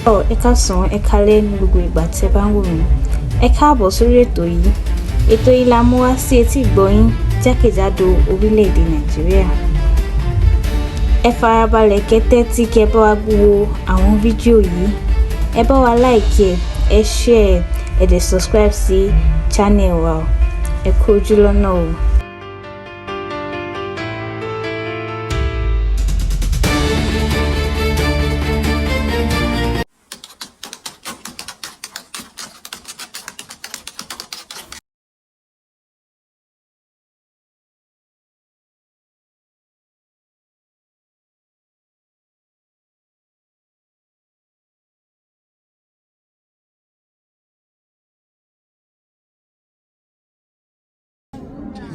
Ẹ káàsán, ẹ káalẹ́ ní gbogbo ìgbà tẹ́ bá ń wò mí. Ẹ káàbọ̀ sórí ètò yìí. Ètò yìí la mú wá sí etí ìgbọ́yín jákèjádò orílẹ̀-èdè Nàìjíríà. Ẹ farabalẹ̀ kẹ́ tẹ́tí kẹ́ bá wa wo àwọn fídíò yìí. Ẹ bá wa like ẹ share ẹ dẹ̀ subscribe sí channel wa. Ẹ kú ojú lọ́nà o.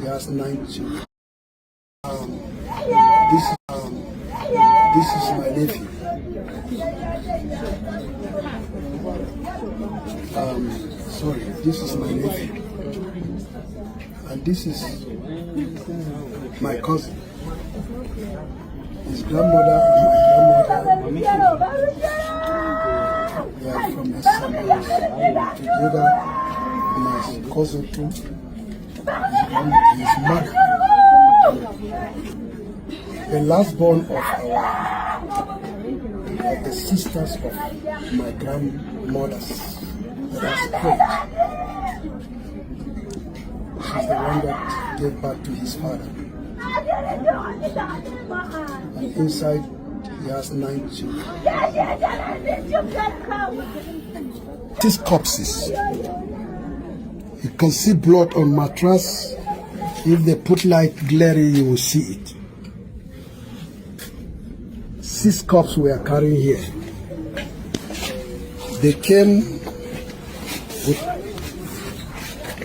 He has 9 children. This is my nephew. This is my nephew. And this is my cousin. His grandmother and my grandmother. They are from the same house. Together, my cousin too. His mother, the last born of the sisters of my grandmothers that are spread. She's the one that gave birth to his father. And inside he has 9 children. These corpses. You can see blood on mattress. If they put light glaring, you will see it. 6 cups we are carrying here. They came with,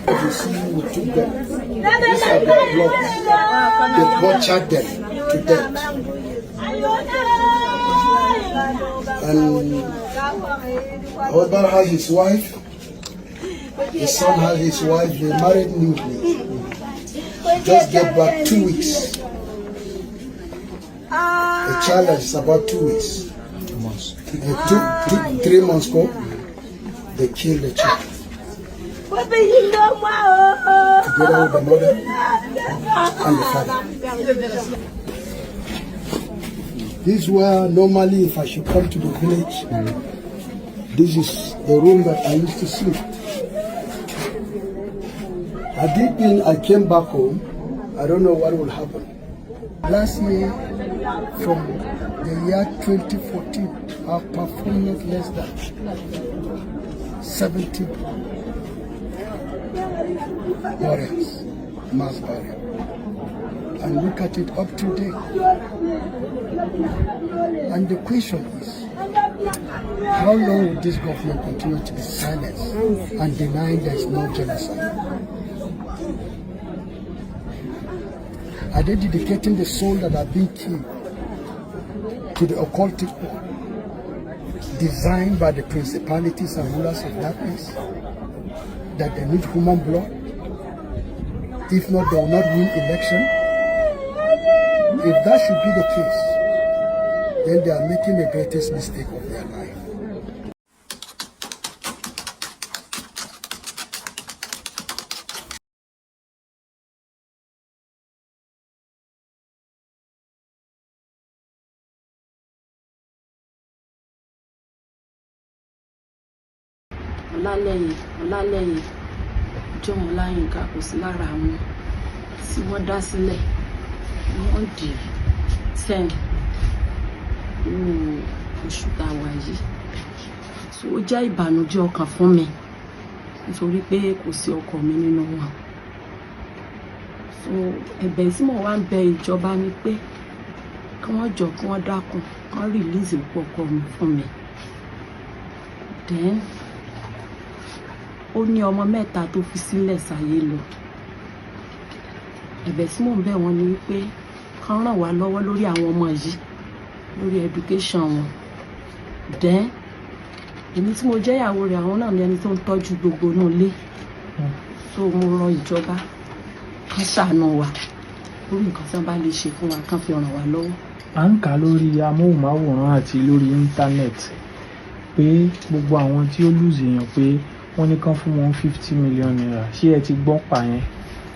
you see, we took them. These are the blocks. They butchered them to death. And Oba has his wife. His son has his wife. They married newly. Just gave back 2 weeks. The child is about 2 weeks. 3 months ago, they killed the child. Together with the mother and the father. This is where normally if I should come to the village, this is the room that I used to sleep. I came back home, I don't know what will happen. Last year, from the year 2014, I've performed not less than 70 burials, mass burial. And look at it up to date. And the question is, how long will this government continue to be silent and denying there is no genocide? Are they dedicating the soul that are being killed to the occultic war designed by the principalities and rulers of darkness, that they need human blood? If not, they will not win election. If that should be the case, then they are making the greatest mistake of their life. Ọlálẹ́yìn John Ọláyínká kò sí lára àwọn tí wọ́n dá sílẹ̀ wọ́n dì sẹ́yìn nínú oṣù tàwa yìí. So ó jẹ́ ìbànújẹ́ ọkàn fún mi nítorí pé kò sí ọkọ mi nínú wọn. So ẹ̀bẹ̀ tí mo wá ń bẹ ìjọba ni pé kí wọ́n jọ kí wọ́n dákun kí wọ́n release òkú ọkọ mi fún mi. Then ó ní ọmọ mẹ́ta tó fi sílẹ̀ sáyé lọ. Ẹ̀bẹ̀ tí mò ń bẹ̀ wọ́n ni wípé kán ràn wá lọ́wọ́ lórí àwọn ọmọ yìí, lórí education wọn. Then èmi tí mo jẹ́ ìyàwó rẹ̀, àwọn náà ni ẹni tó ń tọ́jú gbogbo inú ilé. So mo rọ ìjọba kán ṣàánú wa lórí nǹkan tí wọ́n bá lè ṣe fún wa, kán fi ràn wá lọ́wọ́. À ń kà lórí amóhùnmáwòrán àti lórí íńtánẹ́ẹ̀tì pé gbogbo àwọn tí ó lùzì èèyàn pé wọ́n ní kán fún wọn 50 million naira ṣé ẹ ti gbọ́ pa yẹn.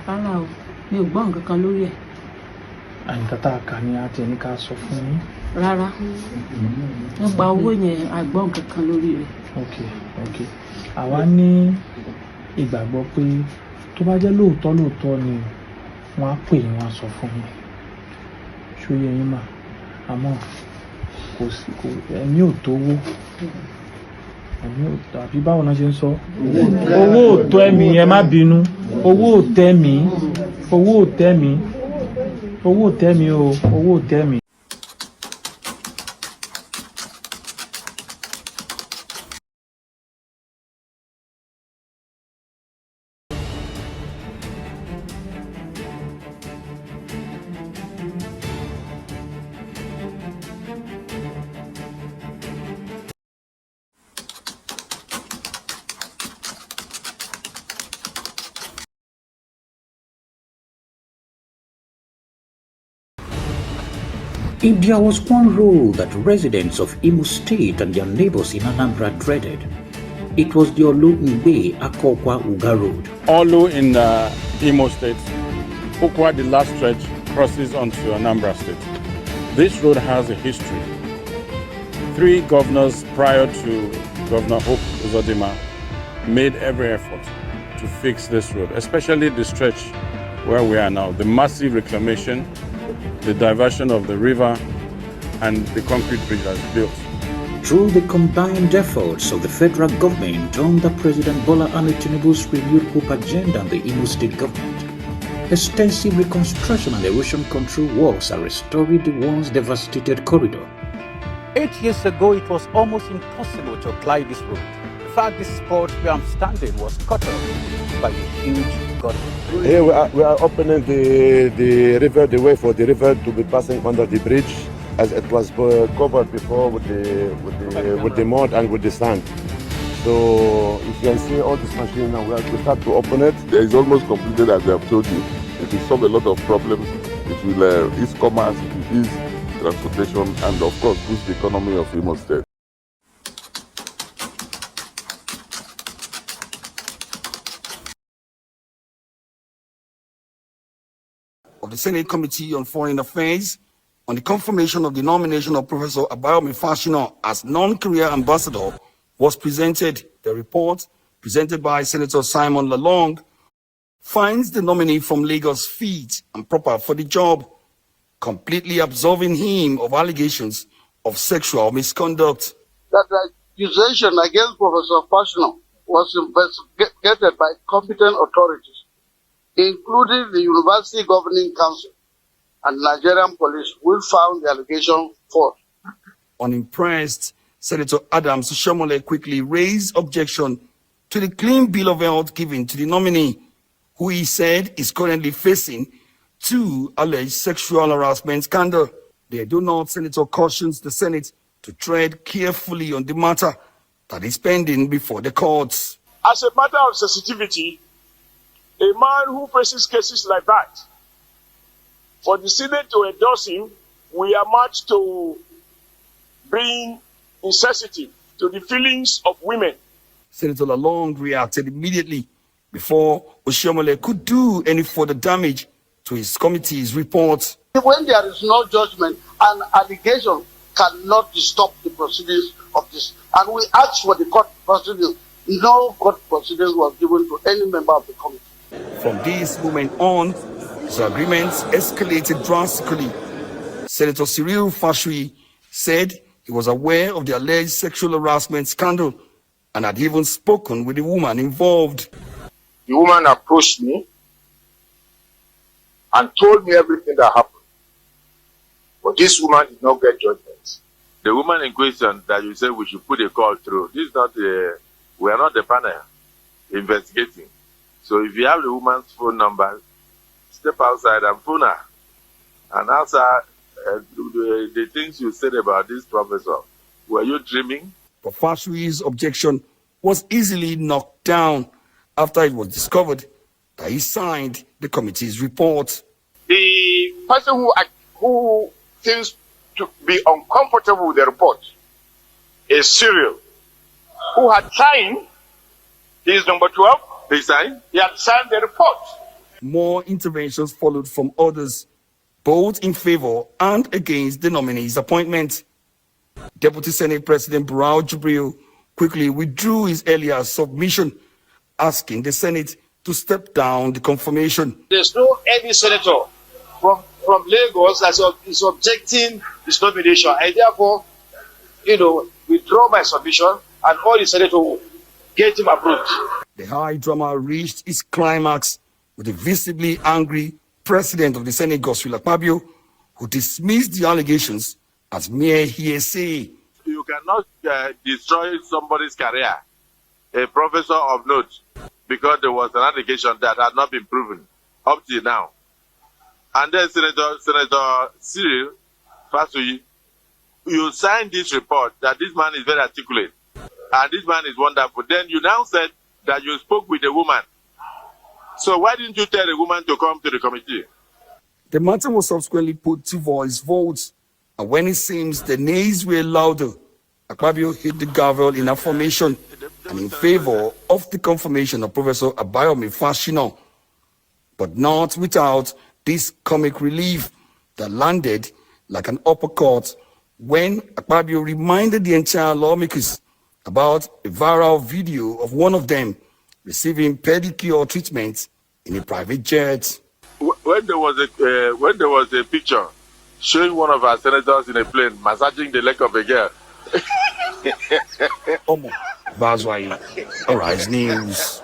rárá o mi ò gbọ́ nǹkan kan lórí ẹ̀. àyíká tá a kà ní àti ẹni ká sọ fún yín. rárá nípa owó yẹn a gbọ́ nǹkan kan lórí rẹ̀. ok àwa ní ìgbàgbọ́ pé tó bá jẹ́ lóòótọ́ ni wọ́n á pè yín wọ́n á sọ fún yín ṣóyè yín mà àmọ́ kò ẹ̀mí ò tówó ẹ̀mí ò tàbí báwo náà ṣe ń sọ owó ò tó ẹ̀mí ẹ má bínú owó ò tẹ́ mi owó ò tẹ́ mi owó ò tẹ́ mi o owó ò tẹ́ mi. If there was one rule that residents of Imo State and their neighbors in Anambra dreaded, it was the Oloogbe Oluko Road. Olu in Imo State, Ukwa, the last stretch, crosses onto Anambra State. This road has a history. 3 governors prior to Governor Hope Uzodinma made every effort to fix this road, especially the stretch where we are now, the massive reclamation, the diversion of the river, and the concrete bridge that's built. Through the combined efforts of the federal government under President Bola Ahmed Tinubu's renewed hope agenda and the Imo State government, extensive reconstruction and erosion control works are restoring the once devastated corridor. 8 years ago, it was almost impossible to apply this road. In fact, this spot where I'm standing was cut off by a huge gutter. Here we are opening the river, the way for the river to be passing under the bridge, as it was covered before with the mud and with the sand. So you can see all this machine now. We start to open it. It's almost completed, as I have told you. It will solve a lot of problems. It will ease commerce, it will ease transportation, and of course boost the economy of Imo State. Of the Senate Committee on Foreign Affairs on the confirmation of the nomination of Professor Abayomi Fasina as non-career ambassador was presented. The report, presented by Senator Simon Lalong, finds the nominee from Lagos fit and proper for the job, completely absolving him of allegations of sexual misconduct. That the accusation against Professor Fasina was investigated by competent authorities, including the University Governing Council and Nigerian police, who found the allegation false. Unimpressed, Senator Adams Shomole quickly raised objection to the clean bill of health given to the nominee, who he said is currently facing 2 alleged sexual harassment scandals. The Edo North Senator cautions the Senate to tread carefully on the matter that is pending before the courts. As a matter of sensitivity, a man who faces cases like that, for the Senate to endorse him, we are much to bring insensitive to the feelings of women. Senator Lalong reacted immediately before Oshiomhole could do any further damage to his committee's report. When there is no judgment, an allegation cannot stop the proceedings of this. And we asked for the court proceedings. No court proceedings was given to any member of the committee. From this moment on, disagreements escalated drastically. Senator Cyril Fashui said he was aware of the alleged sexual harassment scandal and had even spoken with the woman involved. The woman approached me and told me everything that happened. But this woman did not get judgment. The woman in question that you said we should put a call through, this is not we are not the panel investigating. So if you have the woman's phone number, step outside and phone her and ask her the things you said about this professor. Were you dreaming? But Fashui's objection was easily knocked down after it was discovered that he signed the committee's report. The person who seems to be uncomfortable with the report is Cyril. who had signed, he is number 12. He signed? He had signed the report. More interventions followed from others, both in favor and against the nominee's appointment. Deputy Senate President Barau Jibril quickly withdrew his earlier submission, asking the Senate to step down the confirmation. There's no any senator from Lagos that is objecting this nomination. I therefore, withdraw my submission and all the senators will get him approved. The high drama reached its climax with a visibly angry President of the Senate, Godswill Akpabio, who dismissed the allegations as mere hearsay. You cannot destroy somebody's career, a professor of note, because there was an allegation that had not been proven up till now. And then Senator Cyril Fasuyi, you signed this report that this man is very articulate and this man is wonderful. Then you now said that you spoke with a woman. So why didn't you tell the woman to come to the committee? The matter was subsequently put to votes, and when it seems the nays were louder, Akpabio hit the gavel in affirmation and in favor of the confirmation of Professor Abayomi Fasina, but not without this comic relief that landed like an uppercut when Akpabio reminded the entire lawmakers about a viral video of one of them receiving pedicure treatment in a private jet. When there was a picture showing one of our senators in a plane massaging the leg of a girl. Bazwai, Arise News.